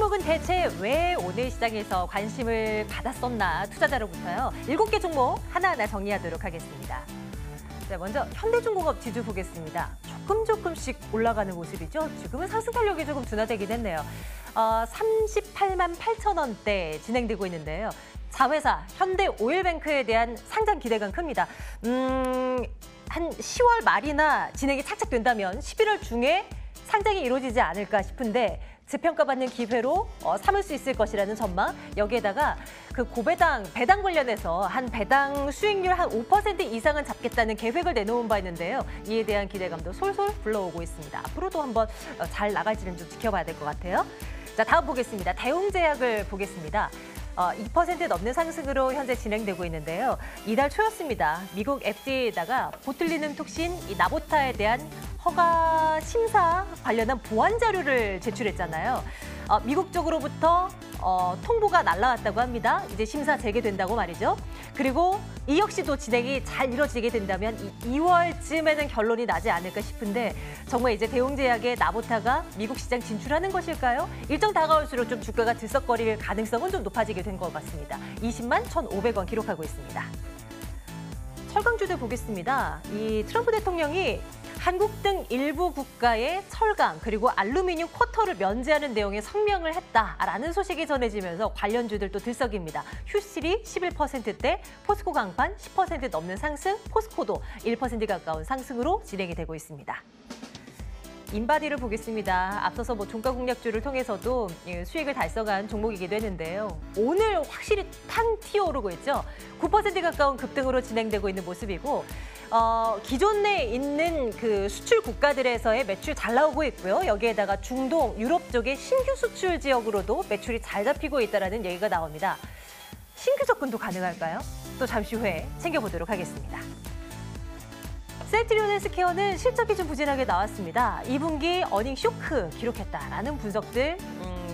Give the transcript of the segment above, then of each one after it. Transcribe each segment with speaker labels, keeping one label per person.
Speaker 1: 종목은 대체 왜 오늘 시장에서 관심을 받았었나 투자자로부터요. 7개 종목 하나하나 정리하도록 하겠습니다. 자, 먼저 현대중공업 지수 보겠습니다. 조금씩 올라가는 모습이죠. 지금은 상승 탄력이 조금 둔화되긴 했네요. 38만 8천 원대 진행되고 있는데요. 자회사 현대오일뱅크에 대한 상장 기대감 큽니다. 한 10월 말이나 진행이 착착 된다면 11월 중에 상장이 이루어지지 않을까 싶은데 재평가받는 기회로 삼을 수 있을 것이라는 전망. 여기에다가 그 배당 관련해서 한 배당 수익률 한 5% 이상은 잡겠다는 계획을 내놓은 바 있는데요. 이에 대한 기대감도 솔솔 불러오고 있습니다. 앞으로도 한번 잘 나갈지는 좀 지켜봐야 될 것 같아요. 자, 다음 보겠습니다. 대웅제약을 보겠습니다. 2% 넘는 상승으로 현재 진행되고 있는데요. 이달 초였습니다. 미국 FDA에다가 보툴리눔 톡신 이 나보타에 대한 허가 심사 관련한 보완 자료를 제출했잖아요. 미국 쪽으로부터 통보가 날라왔다고 합니다. 이제 심사 재개된다고 말이죠. 그리고 이 역시도 진행이 잘 이루어지게 된다면 2월쯤에는 결론이 나지 않을까 싶은데 정말 이제 대웅제약의 나보타가 미국 시장 진출하는 것일까요? 일정 다가올수록 좀 주가가 들썩거릴 가능성은 좀 높아지게 된 것 같습니다. 20만 1,500원 기록하고 있습니다. 철강주들 보겠습니다. 이 트럼프 대통령이 한국 등 일부 국가의 철강 그리고 알루미늄 쿼터를 면제하는 내용의 성명을 했다라는 소식이 전해지면서 관련주들도 들썩입니다. 휴실이 11%대, 포스코 강판 10% 넘는 상승, 포스코도 1% 가까운 상승으로 진행이 되고 있습니다. 인바디를 보겠습니다. 앞서서 종가 공략주를 통해서도 수익을 달성한 종목이기도 했는데요. 오늘 확실히 탕 튀어오르고 있죠. 9% 가까운 급등으로 진행되고 있는 모습이고 기존에 있는 그 수출 국가들에서의 매출 잘 나오고 있고요. 여기에다가 중동, 유럽 쪽의 신규 수출 지역으로도 매출이 잘 잡히고 있다는 얘기가 나옵니다. 신규 접근도 가능할까요? 또 잠시 후에 챙겨보도록 하겠습니다. 셀트리온 헬스케어는 실적이 좀 부진하게 나왔습니다. 2분기 어닝 쇼크 기록했다라는 분석들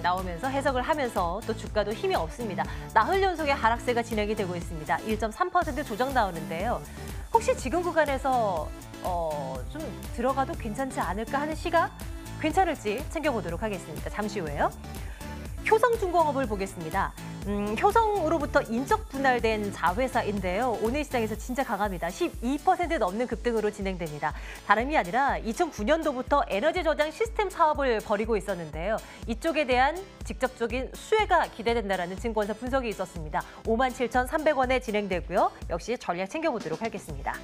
Speaker 1: 나오면서 해석을 하면서 또 주가도 힘이 없습니다. 나흘 연속의 하락세가 진행이 되고 있습니다. 1.3% 조정 나오는데요. 혹시 지금 구간에서 좀 들어가도 괜찮지 않을까 하는 시각 괜찮을지 챙겨보도록 하겠습니다. 잠시 후에요. 효성중공업을 보겠습니다. 효성으로부터 인적 분할된 자회사인데요. 오늘 시장에서 진짜 강합니다. 12% 넘는 급등으로 진행됩니다. 다름이 아니라 2009년도부터 에너지 저장 시스템 사업을 벌이고 있었는데요. 이쪽에 대한 직접적인 수혜가 기대된다는 증권사 분석이 있었습니다. 57,300원에 진행되고요. 역시 전략 챙겨보도록 하겠습니다.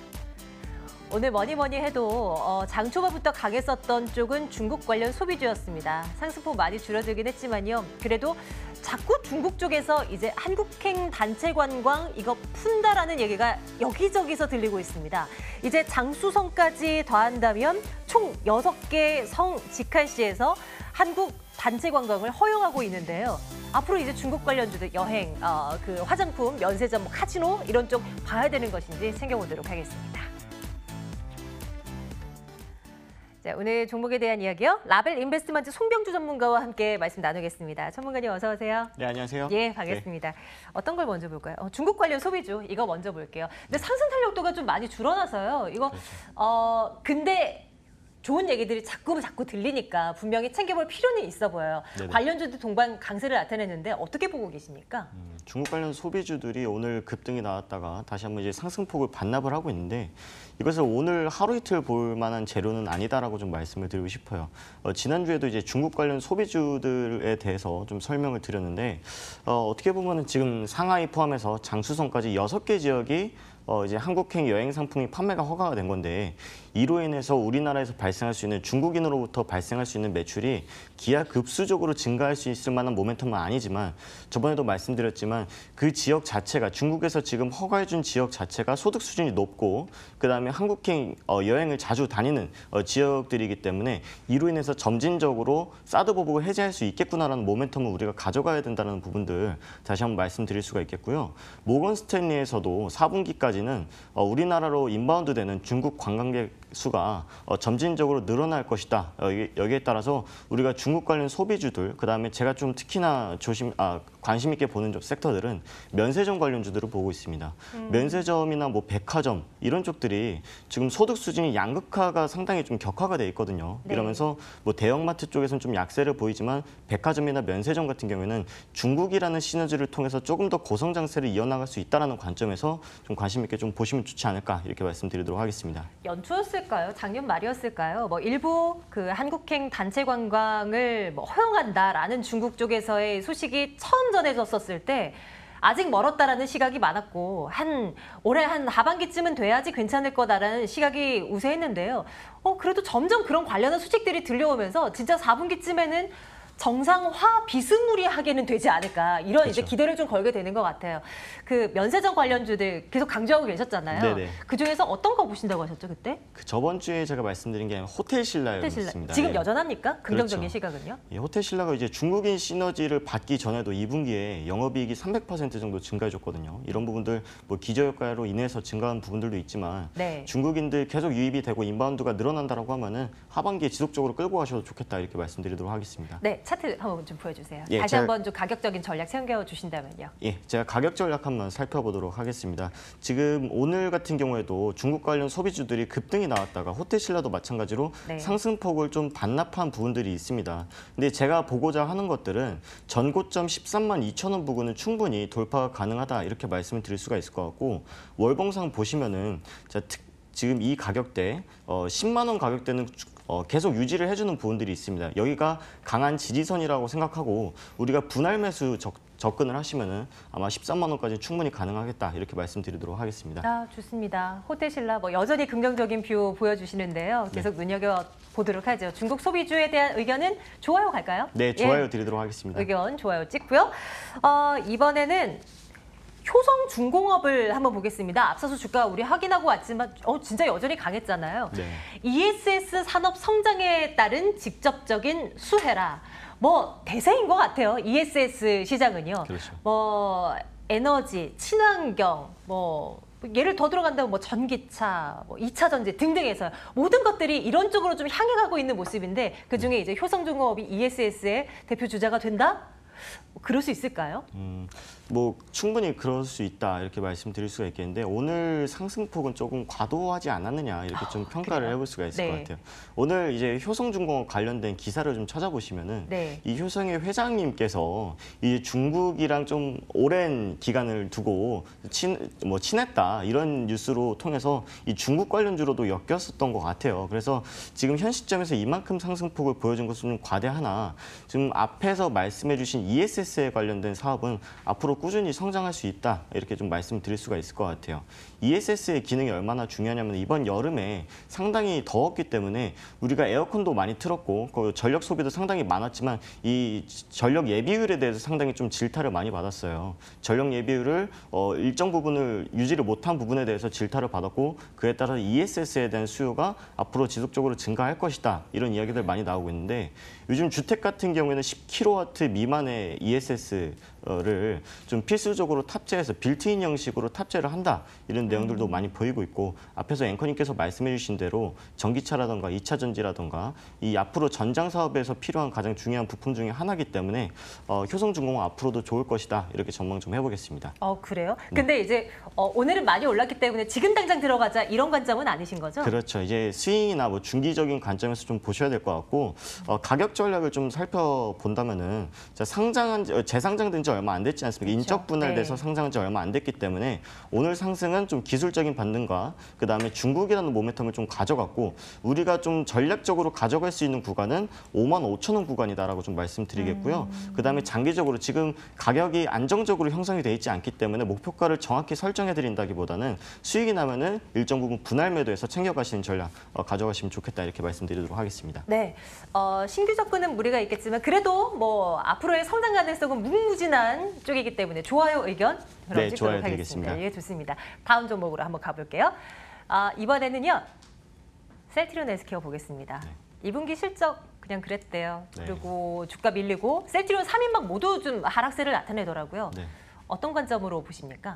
Speaker 1: 오늘 뭐니 해도 장 초반부터 강했었던 쪽은 중국 관련 소비주였습니다. 상승폭 많이 줄어들긴 했지만요. 그래도 자꾸 중국 쪽에서 이제 한국행 단체 관광 이거 푼다라는 얘기가 여기저기서 들리고 있습니다. 이제 장수성까지 더한다면 총 6개 성 직할시에서 한국 단체 관광을 허용하고 있는데요. 앞으로 이제 중국 관련주들 여행, 그 화장품, 면세점, 카지노 이런 쪽 봐야 되는 것인지 챙겨보도록 하겠습니다. 자, 오늘 종목에 대한 이야기요. 라벨 인베스트먼트 송병주 전문가와 함께 말씀 나누겠습니다. 전문가님 어서 오세요.
Speaker 2: 네, 안녕하세요.
Speaker 1: 예, 반갑습니다. 네. 어떤 걸 먼저 볼까요? 중국 관련 소비주 이거 먼저 볼게요. 근데 상승 탄력도가 좀 많이 줄어나서요. 이거
Speaker 2: 그렇죠.
Speaker 1: 근데 좋은 얘기들이 자꾸 들리니까 분명히 챙겨볼 필요는 있어 보여요. 네네. 관련주도 동반 강세를 나타냈는데 어떻게 보고 계십니까?
Speaker 2: 중국 관련 소비주들이 오늘 급등이 나왔다가 다시 한번 이제 상승폭을 반납을 하고 있는데 이것을 오늘 하루 이틀 볼 만한 재료는 아니다라고 좀 말씀을 드리고 싶어요. 지난주에도 이제 중국 관련 소비주들에 대해서 좀 설명을 드렸는데 어떻게 보면은 지금 상하이 포함해서 장수성까지 6개 지역이 이제 한국행 여행 상품이 판매가 허가가 된 건데 이로 인해서 우리나라에서 발생할 수 있는 중국인으로부터 발생할 수 있는 매출이 기하급수적으로 증가할 수 있을 만한 모멘텀은 아니지만 저번에도 말씀드렸지만 그 지역 자체가 중국에서 지금 허가해준 지역 자체가 소득 수준이 높고 그다음에 한국행 여행을 자주 다니는 지역들이기 때문에 이로 인해서 점진적으로 사드 보복을 해제할 수 있겠구나라는 모멘텀을 우리가 가져가야 된다는 부분들 다시 한번 말씀드릴 수가 있겠고요. 모건 스탠리에서도 4분기까지는 우리나라로 인바운드 되는 중국 관광객 수가 점진적으로 늘어날 것이다. 여기에 따라서 우리가 중국 관련 소비주들, 그다음에 제가 좀 특히나 관심 있게 보는 섹터들은 면세점 관련주들을 보고 있습니다. 면세점이나 뭐 백화점 이런 쪽들이 지금 소득 수준이 양극화가 상당히 좀 격화가 돼 있거든요.
Speaker 1: 네.
Speaker 2: 이러면서 뭐 대형마트 쪽에서는 좀 약세를 보이지만 백화점이나 면세점 같은 경우에는 중국이라는 시너지를 통해서 조금 더 고성장세를 이어나갈 수 있다는 관점에서 좀 관심 있게 좀 보시면 좋지 않을까 이렇게 말씀드리도록 하겠습니다.
Speaker 1: 연초였을까요? 작년 말이었을까요? 뭐 일부 그 한국행 단체 관광을 뭐 허용한다라는 중국 쪽에서의 소식이 처음 전해졌었을 때 아직 멀었다라는 시각이 많았고 올해 한 하반기쯤은 돼야지 괜찮을 거다라는 시각이 우세했는데요. 그래도 점점 그런 관련한 소식들이 들려오면서 진짜 4분기쯤에는 정상화 비스무리하게는 되지 않을까 이런
Speaker 2: 그렇죠.
Speaker 1: 이제 기대를 좀 걸게 되는 것 같아요. 그 면세점 관련주들 계속 강조하고 계셨잖아요.
Speaker 2: 네네.
Speaker 1: 그 중에서 어떤 거 보신다고 하셨죠 그때?
Speaker 2: 그 저번 주에 제가 말씀드린 게 호텔 신라였습니다.
Speaker 1: 지금
Speaker 2: 예.
Speaker 1: 여전합니까? 긍정적인
Speaker 2: 그렇죠.
Speaker 1: 시각은요?
Speaker 2: 예, 호텔 신라가 이제 중국인 시너지를 받기 전에도 2분기에 영업이익이 300% 정도 증가해줬거든요. 이런 부분들 뭐 기저효과로 인해서 증가한 부분들도 있지만
Speaker 1: 네.
Speaker 2: 중국인들 계속 유입이 되고 인바운드가 늘어난다라고 하면은 하반기에 지속적으로 끌고 가셔도 좋겠다 이렇게 말씀드리도록 하겠습니다.
Speaker 1: 네, 차트 한번 좀 보여주세요.
Speaker 2: 예,
Speaker 1: 다시 한번 좀 가격적인 전략 챙겨주신다면요.
Speaker 2: 예, 제가 가격 전략 한번 살펴보도록 하겠습니다. 지금 오늘 같은 경우에도 중국 관련 소비주들이 급등이 나왔다가 호텔 신라도 마찬가지로
Speaker 1: 네.
Speaker 2: 상승폭을 좀 반납한 부분들이 있습니다. 근데 제가 보고자 하는 것들은 전고점 13만 2천 원 부근은 충분히 돌파가 가능하다 이렇게 말씀을 드릴 수가 있을 것 같고 월봉상 보시면은 지금 이 가격대 10만 원 가격대는 계속 유지를 해주는 부분들이 있습니다. 여기가 강한 지지선이라고 생각하고 우리가 분할 매수 접근을 하시면은 아마 13만 원까지 충분히 가능하겠다 이렇게 말씀드리도록 하겠습니다.
Speaker 1: 아, 좋습니다. 호텔 신라 뭐 여전히 긍정적인 뷰 보여주시는데요. 계속 눈여겨 보도록 하죠. 중국 소비주에 대한 의견은 좋아요 갈까요?
Speaker 2: 네, 좋아요
Speaker 1: 예.
Speaker 2: 드리도록 하겠습니다.
Speaker 1: 의견 좋아요 찍고요. 이번에는 효성중공업을 한번 보겠습니다. 앞서서 주가 우리 확인하고 왔지만 진짜 여전히 강했잖아요.
Speaker 2: 네.
Speaker 1: ESS 산업 성장에 따른 직접적인 수혜라. 뭐 대세인 것 같아요. ESS 시장은요.
Speaker 2: 그렇죠.
Speaker 1: 뭐 에너지, 친환경, 뭐 예를 더 들어간다면 뭐 전기차, 뭐 2차 전지 등등해서 모든 것들이 이런 쪽으로 좀 향해 가고 있는 모습인데 그중에 이제 효성중공업이 ESS의 대표 주자가 된다? 그럴 수 있을까요?
Speaker 2: 뭐 충분히 그럴 수 있다 이렇게 말씀드릴 수가 있겠는데 오늘 상승폭은 조금 과도하지 않았느냐 이렇게 좀 평가를
Speaker 1: 그래요?
Speaker 2: 해볼 수가 있을
Speaker 1: 네.
Speaker 2: 것 같아요. 오늘 이제 효성중공업 관련된 기사를 좀 찾아보시면은
Speaker 1: 네.
Speaker 2: 이 효성의 회장님께서 이 중국이랑 좀 오랜 기간을 두고 친했다 이런 뉴스로 통해서 이 중국 관련주로도 엮였었던 것 같아요. 그래서 지금 현 시점에서 이만큼 상승폭을 보여준 것은 좀 과대하나 지금 앞에서 말씀해주신 ESS에 관련된 사업은 앞으로 꾸준히 성장할 수 있다 이렇게 좀 말씀드릴 수가 있을 것 같아요. ESS의 기능이 얼마나 중요하냐면 이번 여름에 상당히 더웠기 때문에 우리가 에어컨도 많이 틀었고 전력 소비도 상당히 많았지만 이 전력 예비율에 대해서 상당히 좀 질타를 많이 받았어요. 전력 예비율을 일정 부분을 유지를 못한 부분에 대해서 질타를 받았고 그에 따라 ESS에 대한 수요가 앞으로 지속적으로 증가할 것이다 이런 이야기들 많이 나오고 있는데 요즘 주택 같은 경우에는 10kW 미만의 ESS를 좀 필수적으로 탑재해서 빌트인 형식으로 탑재를 한다 이런 내용들도 많이 보이고 있고 앞에서 앵커님께서 말씀해 주신 대로 전기차라든가 2차 전지라든가 이 앞으로 전장 사업에서 필요한 가장 중요한 부품 중에 하나이기 때문에 효성중공업 앞으로도 좋을 것이다 이렇게 전망 좀 해보겠습니다.
Speaker 1: 그래요? 근데 이제 오늘은 많이 올랐기 때문에 지금 당장 들어가자 이런 관점은 아니신 거죠?
Speaker 2: 그렇죠. 이제 스윙이나 뭐 중기적인 관점에서 좀 보셔야 될 것 같고 가격 전략을 좀 살펴본다면은 재상장된 지 얼마 안 됐지 않습니까?
Speaker 1: 그렇죠.
Speaker 2: 인적 분할돼서
Speaker 1: 네.
Speaker 2: 상장한 지 얼마 안 됐기 때문에 오늘 상승은 좀 기술적인 반등과 그다음에 중국이라는 모멘텀을 좀 가져갔고 우리가 좀 전략적으로 가져갈 수 있는 구간은 5만 5천 원 구간이다라고 좀 말씀드리겠고요. 그다음에 장기적으로 지금 가격이 안정적으로 형성이 돼 있지 않기 때문에 목표가를 정확히 설정해 드린다기보다는 수익이 나면은 일정 부분 분할 매도해서 챙겨가시는 전략 가져가시면 좋겠다 이렇게 말씀드리도록 하겠습니다.
Speaker 1: 네, 신규 접근은 무리가 있겠지만 그래도 뭐 앞으로의 성장 가능성은 무궁무진한 쪽이기 때문에 좋아요 의견
Speaker 2: 네,
Speaker 1: 찍도록
Speaker 2: 좋아요
Speaker 1: 하겠습니다.
Speaker 2: 드리겠습니다.
Speaker 1: 예, 좋습니다. 다음 종목으로 한번 가볼게요. 이번에는요, 셀트리온 헬스케어 보겠습니다.
Speaker 2: 네.
Speaker 1: 2분기 실적 그냥 그랬대요.
Speaker 2: 네.
Speaker 1: 그리고 주가 밀리고 셀트리온 3인방 모두 좀 하락세를 나타내더라고요.
Speaker 2: 네.
Speaker 1: 어떤 관점으로 보십니까?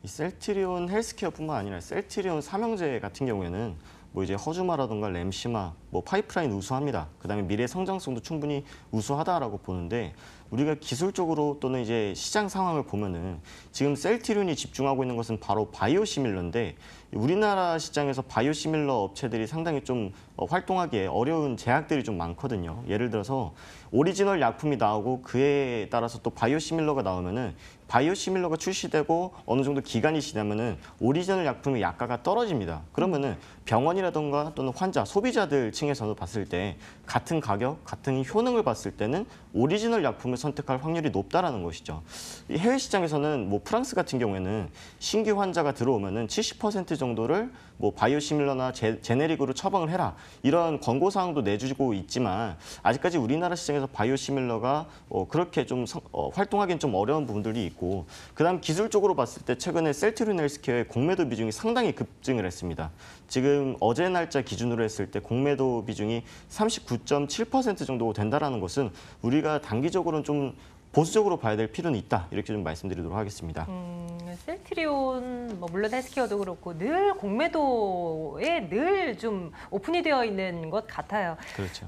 Speaker 2: 이 셀트리온 헬스케어뿐만 아니라 셀트리온 삼형제 같은 경우에는 뭐 이제 허주마라든가 램시마, 뭐 파이프라인 우수합니다. 그다음에 미래 성장성도 충분히 우수하다라고 보는데 우리가 기술적으로 또는 이제 시장 상황을 보면은 지금 셀트리온이 집중하고 있는 것은 바로 바이오시밀러인데 우리나라 시장에서 바이오시밀러 업체들이 상당히 좀 활동하기에 어려운 제약들이 좀 많거든요. 예를 들어서 오리지널 약품이 나오고 그에 따라서 또 바이오시밀러가 나오면은 바이오시밀러가 출시되고 어느 정도 기간이 지나면은 오리지널 약품의 약가가 떨어집니다. 그러면은 병원이라든가 또는 환자, 소비자들 층에서 봤을 때 같은 가격, 같은 효능을 봤을 때는 오리지널 약품을 선택할 확률이 높다라는 것이죠. 이 해외 시장에서는 뭐 프랑스 같은 경우에는 신규 환자가 들어오면은 70% 정도를 뭐 바이오시밀러나 제네릭으로 처방을 해라 이런 권고 사항도 내주고 있지만 아직까지 우리나라 시장에서 바이오시밀러가 그렇게 좀 활동하기는 좀 어려운 부분들이 있고 그다음 기술적으로 봤을 때 최근에 셀트리온 헬스케어의 공매도 비중이 상당히 급증을 했습니다. 지금 어제 날짜 기준으로 했을 때 공매도 비중이 39.7% 정도 된다라는 것은 우리가 단기적으로는 좀 보수적으로 봐야 될 필요는 있다. 이렇게 좀 말씀드리도록 하겠습니다.
Speaker 1: 셀트리온, 뭐 물론 헬스케어도 그렇고 늘 공매도에 늘 좀 오픈이 되어 있는 것 같아요.
Speaker 2: 그렇죠.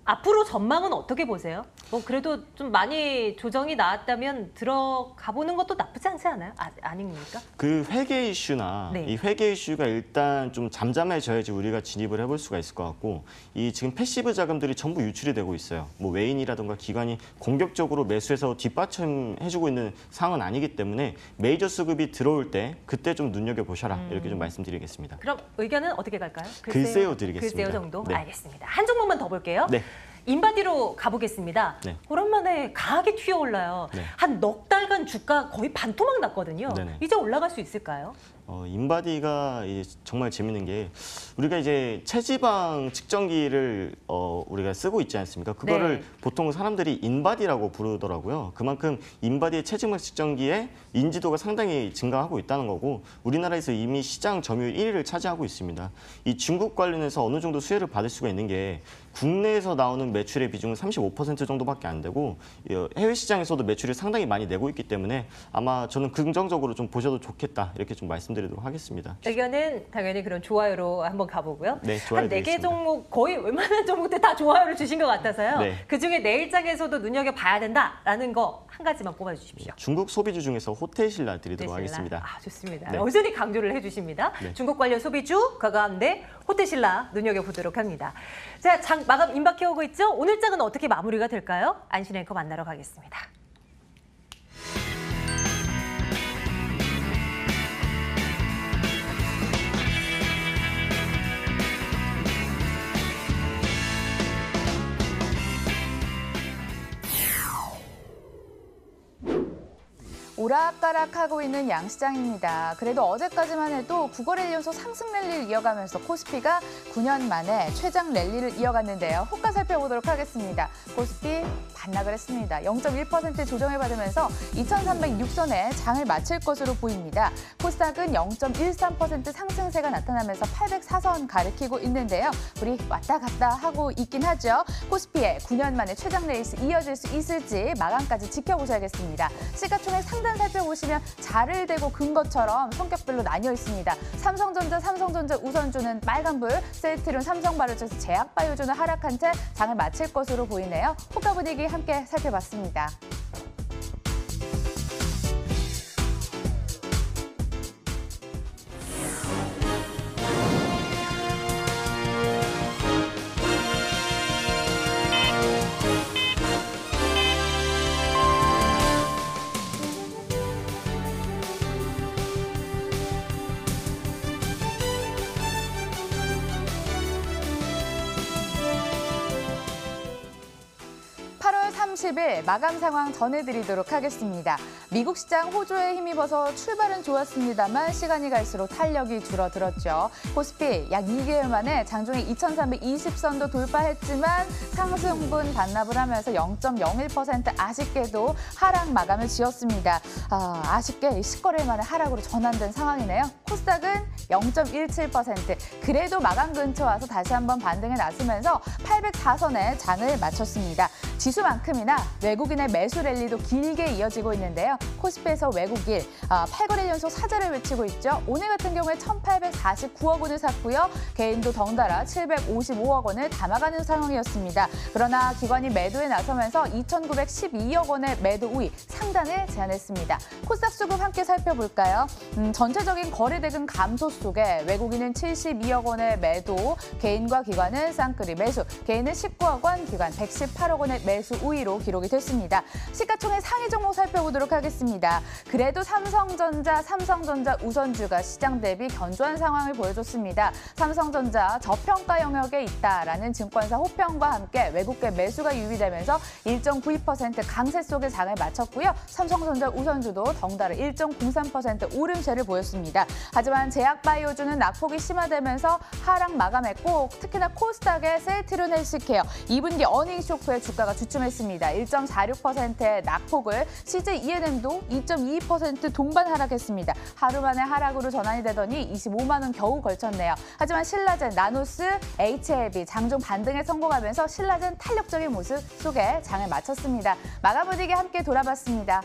Speaker 1: 앞으로 전망은 어떻게 보세요? 뭐 그래도 좀 많이 조정이 나왔다면 들어가 보는 것도 나쁘지 않지 않아요? 아닙니까?
Speaker 2: 그 회계 이슈나
Speaker 1: 네.
Speaker 2: 이 회계 이슈가 일단 좀 잠잠해져야지 우리가 진입을 해볼 수가 있을 것 같고 이 지금 패시브 자금들이 전부 유출이 되고 있어요. 뭐 외인이라든가 기관이 공격적으로 매수해서 뒷받침해주고 있는 상황은 아니기 때문에 메이저 수급이 들어올 때 그때 좀 눈여겨보셔라 이렇게 좀 말씀드리겠습니다.
Speaker 1: 그럼 의견은 어떻게 갈까요?
Speaker 2: 글쎄요 드리겠습니다.
Speaker 1: 글쎄요 정도?
Speaker 2: 네.
Speaker 1: 알겠습니다. 한 종목만 더 볼게요.
Speaker 2: 네.
Speaker 1: 인바디로 가보겠습니다.
Speaker 2: 네.
Speaker 1: 오랜만에 강하게 튀어올라요.
Speaker 2: 네.
Speaker 1: 한 넉 달간 주가 거의 반토막 났거든요.
Speaker 2: 네네.
Speaker 1: 이제 올라갈 수 있을까요?
Speaker 2: 인바디가 정말 재밌는 게 우리가 이제 체지방 측정기를 우리가 쓰고 있지 않습니까? 그거를
Speaker 1: 네.
Speaker 2: 보통 사람들이 인바디라고 부르더라고요. 그만큼 인바디의 체지방 측정기의 인지도가 상당히 증가하고 있다는 거고 우리나라에서 이미 시장 점유율 1위를 차지하고 있습니다. 이 중국 관련해서 어느 정도 수혜를 받을 수가 있는 게 국내에서 나오는 매출의 비중은 35% 정도밖에 안 되고 해외 시장에서도 매출을 상당히 많이 내고 있기 때문에 아마 저는 긍정적으로 좀 보셔도 좋겠다 이렇게 좀 말씀드리도록 하겠습니다.
Speaker 1: 의견은 당연히 그런 좋아요로 한번 가보고요.
Speaker 2: 네, 좋아요
Speaker 1: 한 4개
Speaker 2: 드리겠습니다.
Speaker 1: 종목 거의 웬만한 종목들 다 좋아요를 주신 것 같아서요.
Speaker 2: 네.
Speaker 1: 그중에 내일장에서도 눈여겨봐야 된다라는 거 한 가지만 뽑아주십시오.
Speaker 2: 중국 소비주 중에서 호텔신라 드리도록
Speaker 1: 호텔신라.
Speaker 2: 하겠습니다.
Speaker 1: 좋습니다.
Speaker 2: 네.
Speaker 1: 여전히 강조를 해주십니다.
Speaker 2: 네.
Speaker 1: 중국 관련 소비주, 그 가운데 호텔신라 눈여겨보도록 합니다. 자, 장 마감 임박해오고 있죠? 오늘 장은 어떻게 마무리가 될까요? 안신 앵커 만나러 가겠습니다.
Speaker 3: 오락가락하고 있는 양시장입니다. 그래도 어제까지만 해도 국어랠리 연속 상승 랠리를 이어가면서 코스피가 9년 만에 최장 랠리를 이어갔는데요. 호가 살펴보도록 하겠습니다. 코스피 반락을 했습니다. 0.1% 조정을 받으면서 2,306선에 장을 마칠 것으로 보입니다. 코스닥은 0.13% 상승세가 나타나면서 804선 가리키고 있는데요. 우리 왔다 갔다 하고 있긴 하죠. 코스피의 9년 만에 최장 랠리 이어질 수 있을지 마감까지 지켜보셔야겠습니다. 시가총액 상단 살펴보시면 자를 대고 근 것처럼 성격별로 나뉘어 있습니다. 삼성전자 우선주는 빨간불, 셀트리온, 삼성바이오로직스, 제약바이오주는 하락한 채 장을 마칠 것으로 보이네요. 호가 분위기 함께 살펴봤습니다. 마감 상황 전해드리도록 하겠습니다. 미국 시장 호조에 힘입어서 출발은 좋았습니다만 시간이 갈수록 탄력이 줄어들었죠. 코스피 약 2개월 만에 장중에 2,320선도 돌파했지만 상승분 반납을 하면서 0.01% 아쉽게도 하락 마감을 지었습니다. 아쉽게 10거래일 만에 하락으로 전환된 상황이네요. 코스닥은 0.17%. 그래도 마감 근처 와서 다시 한번 반등에 나서면서 804선에 장을 마쳤습니다. 지수만큼이나 외국인의 매수 랠리도 길게 이어지고 있는데요. 코스피에서 외국인 8거래일 연속 사자를 외치고 있죠. 오늘 같은 경우에 1,849억 원을 샀고요. 개인도 덩달아 755억 원을 담아가는 상황이었습니다. 그러나 기관이 매도에 나서면서 2,912억 원의 매도 우위 상단을 제한했습니다. 코스닥 수급 함께 살펴볼까요? 전체적인 거래 대금 감소 속에 외국인은 72억 원의 매도, 개인과 기관은 쌍끌이 매수, 개인은 19억 원, 기관 118억 원의 매수 우위로 기록이 됐습니다. 시가총액 상위 종목 살펴보도록 하겠습니다. 그래도 삼성전자 우선주가 시장 대비 견조한 상황을 보여줬습니다. 삼성전자 저평가 영역에 있다라는 증권사 호평과 함께 외국계 매수가 유입되면서 1.92% 강세 속의 장을 마쳤고요. 삼성전자 우선주도 덩달아 1.03% 오름세를 보였습니다. 하지만 제약바이오주는 낙폭이 심화되면서 하락 마감했고 특히나 코스닥의 셀트리온 헬스케어 2분기 어닝 쇼크에 주가가 주춤했습니다. 1.46%의 낙폭을 CJ-ENM도 2.22% 동반 하락했습니다. 하루 만에 하락으로 전환이 되더니 25만 원 겨우 걸쳤네요. 하지만 신라젠, 나노스, HLB 장중 반등에 성공하면서 신라젠 탄력적인 모습 속에 장을 마쳤습니다. 마감 분위기 함께 돌아봤습니다.